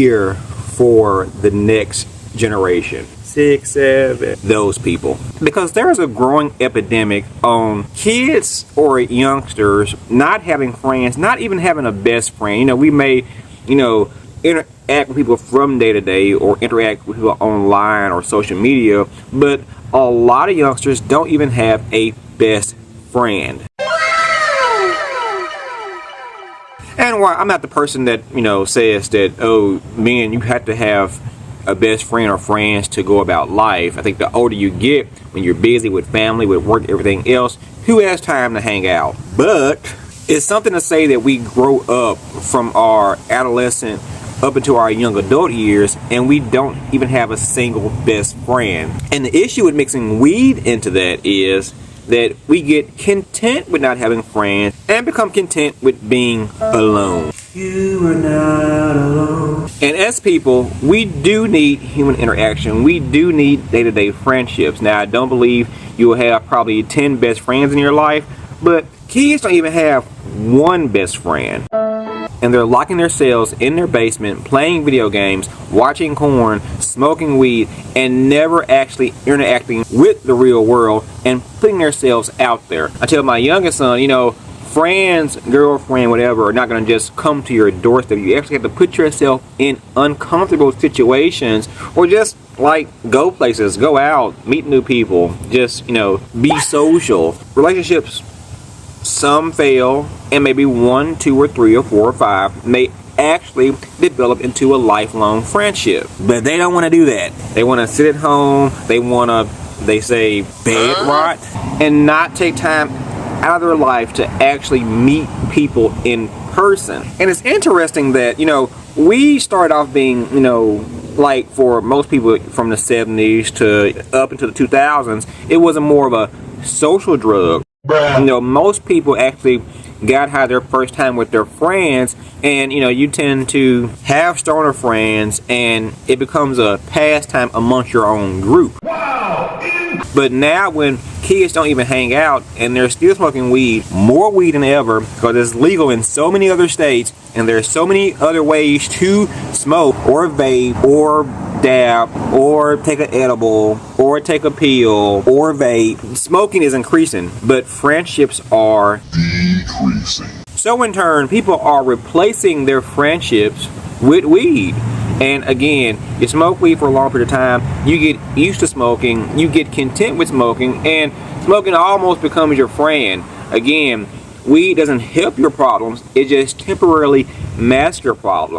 here for the next generation. 6, 7, those people. Because there is a growing epidemic on kids or youngsters not having friends, not even having a best friend. You know, we may, interact with people from day to day or interact with people online or social media, but a lot of youngsters don't even have a best friend. And while I'm not the person that, says that, oh, man, you have to have a best friend or friends to go about life. I think the older you get, when you're busy with family, with work, everything else, who has time to hang out? But it's something to say that we grow up from our adolescent up into our young adult years and we don't even have a single best friend. And the issue with mixing weed into that is that we get content with not having friends and become content with being alone. You are not alone. And as people, we do need human interaction. We do need day-to-day friendships. Now, I don't believe you will have probably 10 best friends in your life, but kids don't even have one best friend. And they're locking themselves in their basement, playing video games, watching porn, smoking weed, and never actually interacting with the real world and putting themselves out there. I tell my youngest son, friends, girlfriend, whatever, are not going to just come to your doorstep. You actually have to put yourself in uncomfortable situations, or just like go places, go out, meet new people, just, be social. Relationships, some fail, and maybe 1, 2, or 3, or 4, or 5 may actually develop into a lifelong friendship. But they don't want to do that. They want to sit at home, they say bed rot, and not take time out of their life to actually meet people in person. And it's interesting that, we started off being, like for most people from the 70s to up into the 2000s, it was more of a social drug. Most people actually got high their first time with their friends, and you tend to have stoner friends and it becomes a pastime amongst your own group. But now when kids don't even hang out and they're still smoking weed, more weed than ever, because it's legal in so many other states and there's so many other ways to smoke or vape or dab or take an edible or take a pill or vape. Smoking is increasing, but friendships are decreasing. So in turn, people are replacing their friendships with weed. And again, you smoke weed for a long period of time, you get used to smoking, you get content with smoking, and smoking almost becomes your friend. Again, weed doesn't help your problems, it just temporarily masks your problems.